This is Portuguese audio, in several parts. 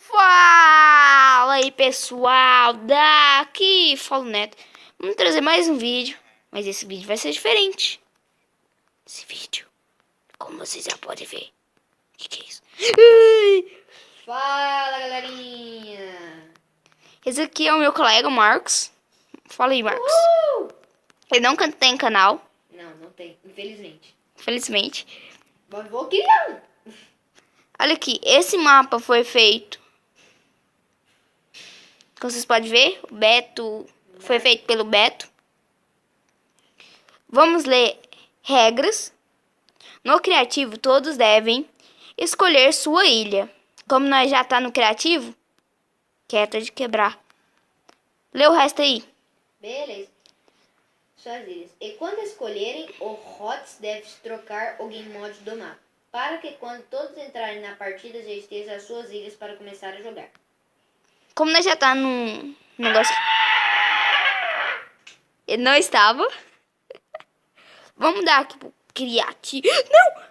Fala aí, pessoal, daqui Falo Neto. Vamos trazer mais um vídeo, mas esse vídeo vai ser diferente. Esse vídeo, como vocês já podem ver, o que é isso? Fala, galerinha! Esse aqui é o meu colega, Marcos. Fala aí, Marcos. Ele não tem canal, Não tem, infelizmente. infelizmente. Mas vou criar. Olha aqui, esse mapa foi feito, como vocês podem ver, o Beto, foi feito pelo Beto. Vamos ler regras. No criativo, todos devem escolher sua ilha. Como nós já tá no criativo, quieta de quebrar. Lê o resto aí. Beleza. Suas ilhas. E quando escolherem, o HOTS deve trocar o game mode do mapa, para que quando todos entrarem na partida já estejam as suas ilhas para começar a jogar. Como nós já tá num negócio... Ele não estava. Vamos dar aqui pro criativo. Não.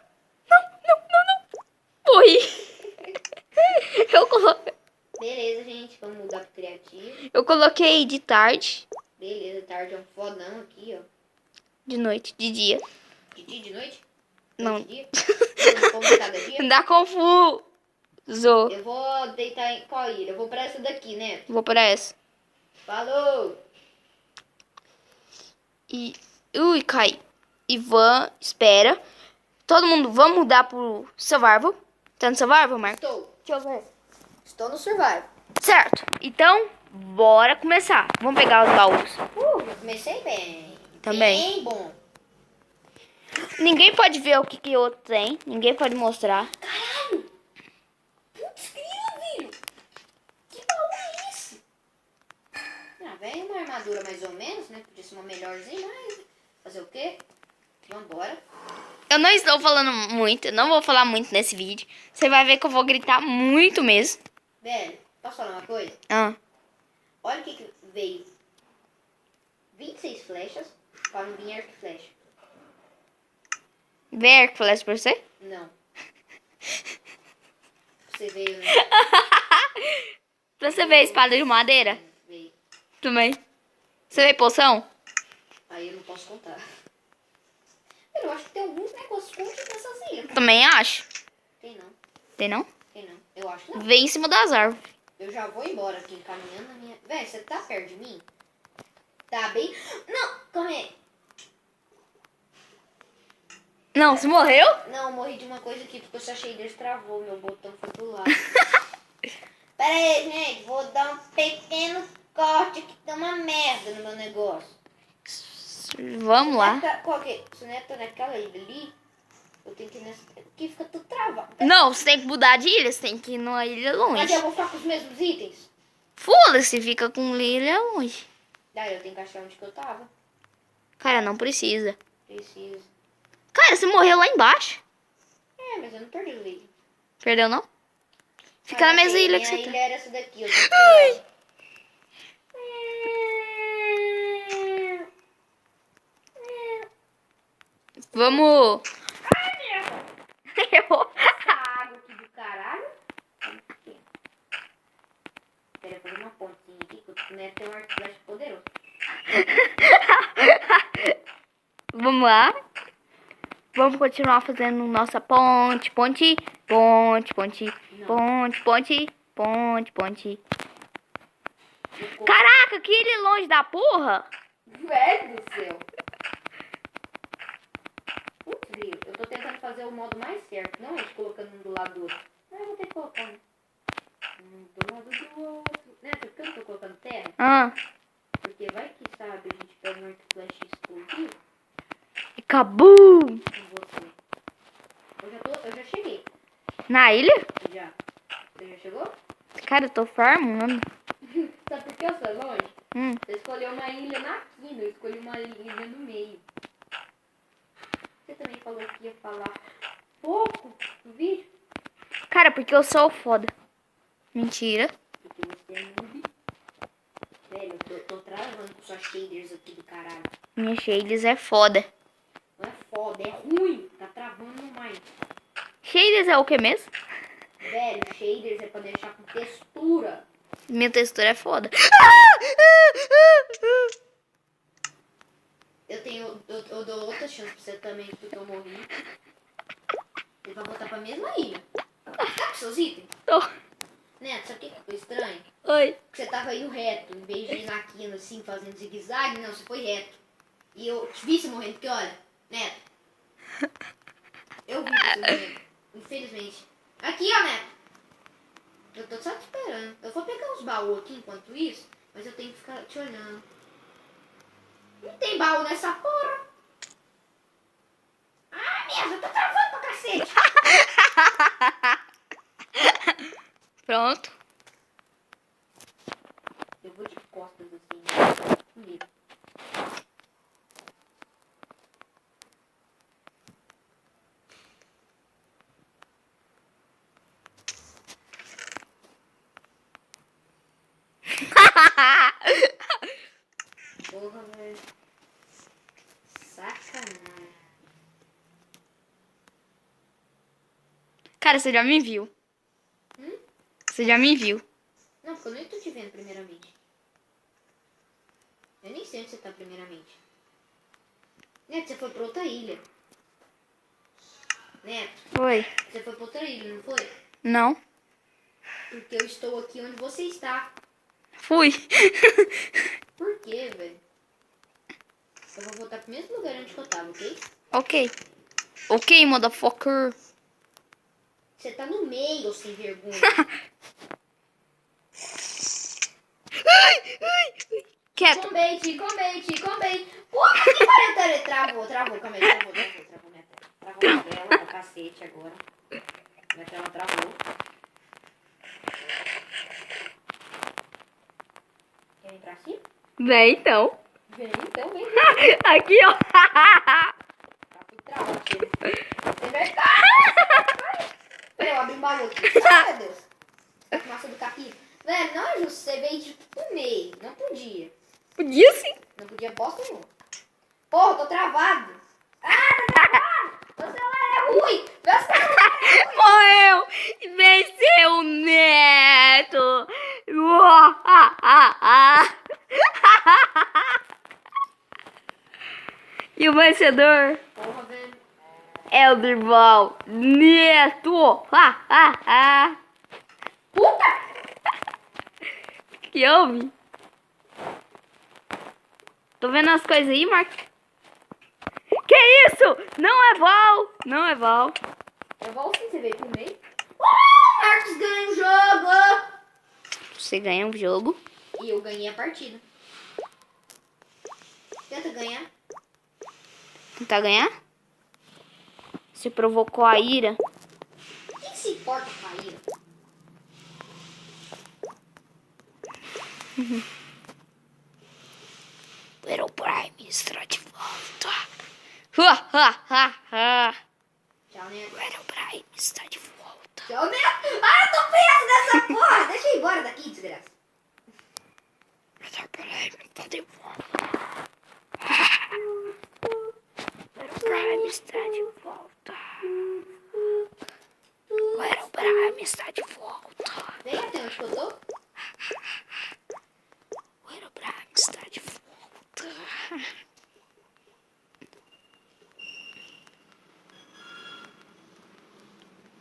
Morri. Beleza, gente. Vamos mudar pro criativo. Eu coloquei de tarde, Beleza, tarde é um fodão aqui, ó. de noite, de dia. De dia, de noite? Não. De dia? Como cada dia? Dá confuso. Eu vou deitar em qual ilha? Eu vou pra essa daqui, né? Vou pra essa. Falou! E... Ui, cai. Ivan, espera. Todo mundo, vamos mudar pro Survival. Tá no Survival, Marcos? Estou. Deixa eu ver. Estou no Survival. Certo. Então, bora começar. Vamos pegar os baús. Já comecei bem. Também. Bem bom. Ninguém pode ver o que o outro tem. Ninguém pode mostrar. Caralho! Putz, grilo, filho! Que baú é esse? Ah, vem uma armadura mais ou menos, né? Podia ser uma melhorzinha, mas... Fazer o quê? Vambora. Eu não estou falando muito. Eu não vou falar muito nesse vídeo. Você vai ver que eu vou gritar muito mesmo. Velho, posso falar uma coisa? Ah. Olha o que veio. 26 flechas para não vir arco e flecha. Vê que falasse pra você? Não. Você veio, né? Pra você ver a espada de madeira? Veio. Também. Você vê poção? Aí eu não posso contar. Eu acho que tem alguns negócios escondidos nessas ilhas. Também acho. Tem não. Tem não? Tem não. Eu acho que não. Vem em cima das árvores. Eu já vou embora aqui, encaminhando a minha... Véi, você tá perto de mim? Tá bem... Não, calma aí. Não, você morreu? Não, eu morri de uma coisa aqui, porque o seu shader travou, meu botão foi pro lado. Pera aí, gente, vou dar um pequeno corte que tá uma merda no meu negócio. Vamos lá. Se não é tá naquela ilha ali, eu tenho que ir nessa... Aqui fica tudo travado. Não, você tem que mudar de ilha. Você tem que ir numa ilha Mas longe. eu vou ficar com os mesmos itens? Foda-se, fica com ilha longe. Daí eu tenho que achar onde que eu tava. Cara, não precisa. Preciso. Cara, você morreu lá embaixo. É, mas eu não perdi o ilha. Perdeu, não? Fica na mesma ilha que você Minha ilha tá. era essa daqui. Eu tenho que Vamos. Eu... essa água aqui do caralho. Pera, fazer uma pontinha aqui, que o Neto tem um arco e flecha poderoso. Vamos lá. Vamos continuar fazendo nossa ponte. Caraca, que ilha longe da porra. Velho do céu. Putz, Rio, eu tô tentando fazer o modo mais certo, não é de colocando um do lado do outro. Mas eu vou ter que colocar um do lado do outro. Né, por que eu não tô colocando terra? Ah, Porque vai que sabe, a gente pega um arco e flecha explosivo e cabum. com você. Eu já cheguei. Na ilha? Já. Você já chegou? Cara, eu tô farmando. Sabe por que eu sou longe? Hum. Você escolheu uma ilha na quina, eu escolhi uma ilha no meio. Você também falou que ia falar pouco no vídeo? Cara, porque eu sou foda. Mentira. Porque você é noob. Velho, eu tô travando com suas shaders aqui do caralho. Minha shaders é foda. Não é foda, é ruim. Tá travando mais. Shaders é o que mesmo? Velho, shaders é pra deixar com textura. Minha textura é foda. Eu dou outra chance pra você também, porque eu morri. Ele vai voltar pra mesma ilha. Tá com seus itens? Tô. Neto, sabe o que ficou estranho? Oi. Que você tava indo reto, em vez de ir na quina assim, fazendo zigue-zague, não, você foi reto. E eu te vi você morrendo, porque olha, Neto. Eu vi você morrendo, infelizmente. Aqui, ó, Neto. Eu tô só te esperando. Eu vou pegar uns baús aqui enquanto isso, mas eu tenho que ficar te olhando. Não tem baú nessa porra. Ah, mesmo, eu tô travando pra cacete. Pronto. Eu vou de costas assim, comigo. Porra, velho. Sacanagem. Cara, você já me viu. Você já me viu. Não, porque eu nem tô te vendo primeiramente. Eu nem sei onde você tá primeiramente. Neto, você foi pra outra ilha. Neto, Foi. você foi pra outra ilha, não foi? Não. Porque eu estou aqui onde você está. Fui. Por quê, velho? Eu vou voltar pro mesmo lugar onde eu tava, ok? Ok. Ok, motherfucker. Você tá no meio, sem vergonha. Quieto. Com bait. Puta que pariu, travou, calma aí, travou minha tela. Travou minha tela, pra cacete agora. Minha tela travou. Quer entrar assim? Vem então. Vem, então, vem. Aqui, ó. Tá tudo travado aqui. Você vai ficar. Peraí, eu abri um baú aqui. Ai, meu Deus. Tá com massa do capim. Velho, não é justo, você veio tipo no meio. Não podia. Podia sim. Não podia bosta nenhuma. Porra, tô travado. Ah, tá travado. Meu celular é ruim. Meu celular é ruim. Morreu. Venceu o Neto. E o vencedor Porra, velho. é o Durval Neto. Puta! Que houve? Tô vendo as coisas aí, Marcos. Que isso? Não é Val. Não é Val. Eu vou sim, você veio pro meio. Marcos ganha o jogo. Você ganha um jogo. E eu ganhei a partida. Tenta ganhar. Tentar ganhar? Você provocou a ira. Quem se importa com a ira? Little Prime está de volta. Tchau, Neto. Little Prime está de volta. Tchau, Neto. Ah, eu tô preso nessa porra. Deixa eu ir embora daqui, desgraça. Little Prime está de volta. Little Prime está de volta. Little Prime está de volta. Vem até onde que eu tô. Little Prime está de volta.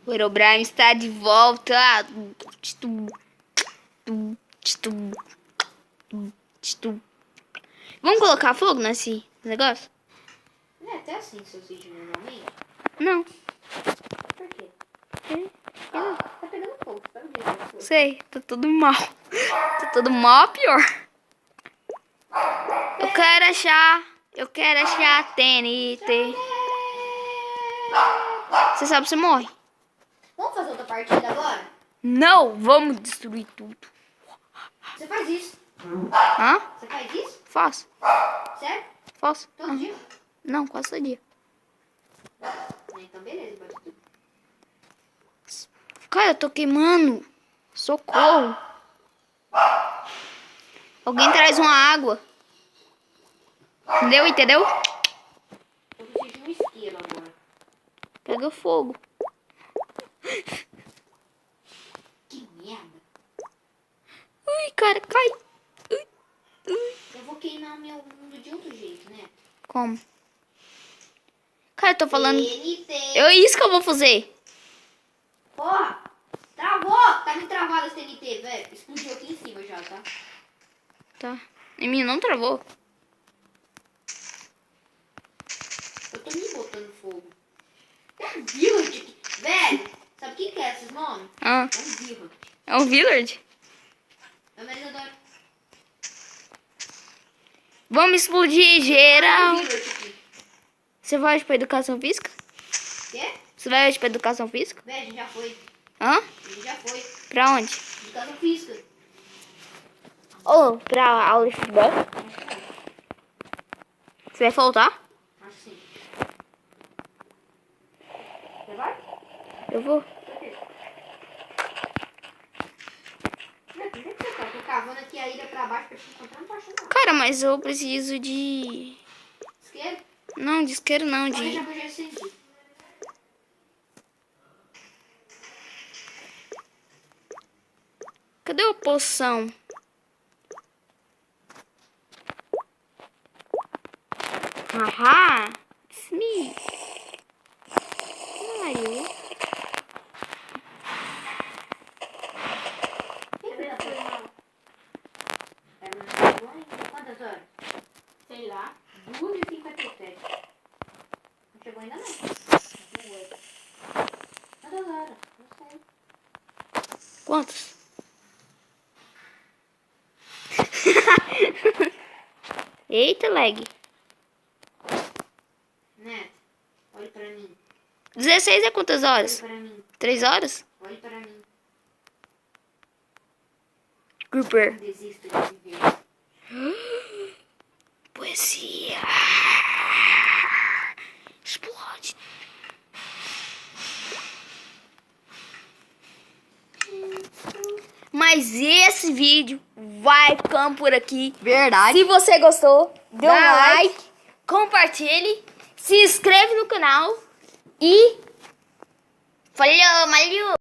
O Herobrine está de volta. Vamos colocar fogo nesse negócio? Não é até assim seus vídeos normalmente? Não. Por quê? Tá pegando fogo, tá vendo? Sei, tá tudo mal. Tá tudo mal, pior. Eu quero achar TNT. Você sabe, você morre. Vamos fazer outra partida agora? Não, vamos destruir tudo. Você faz isso. Hã? Você faz isso? Faço, Sério? faço. Todo dia? Não, quase todo dia. Então beleza, pode tudo. Cara, eu tô queimando. Socorro. Alguém traz uma água. Entendeu? Entendeu? Eu preciso de um isqueiro agora. Pega fogo. cara, cai. Eu vou queimar meu mundo de outro jeito, né? Como? Cara, eu tô falando... TNT. Isso que eu vou fazer. Porra! Travou! Tá muito travado esse TNT, velho. Explodiu aqui em cima já, tá? Tá. Em mim não travou. Eu tô me botando fogo. É um Village aqui. Velho, sabe o que é esses nomes? Ah, É um Village. é um village? É uma adoro. Vamos explodir É geral. um Village aqui. Você vai hoje pra educação física? Quê? Você vai hoje pra educação física? Velho, a gente já foi. Hã? A gente já foi. Pra onde? Educação física. Ou pra aula de futebol? Acho que não. Você vai faltar? Acho que sim. Você vai? Eu vou. Por quê? Não, por que você tá? Tô cavando aqui a ilha pra baixo pra te encontrar, não tô achando nada. Cara, mas eu preciso de... Isqueiro? Não, de isqueiro não, Olha, de... já vou já acendi. Cadê a poção? Haha! It's me! Mario. Quantas horas? Sei lá. 2h57. Não chegou ainda não. 2. Quantas horas? Não sei. Quantos? Eita, lag. Neto, olhe pra mim. 16 é quantas Olhe horas? para mim. 3 horas? Olhe para mim. Grouper. Não desisto de viver. Poesia. Explode. Mas esse vídeo vai ficando por aqui. Verdade. Se você gostou, dê um Dá like, compartilhe, se inscreve no canal e... Falou, malhou!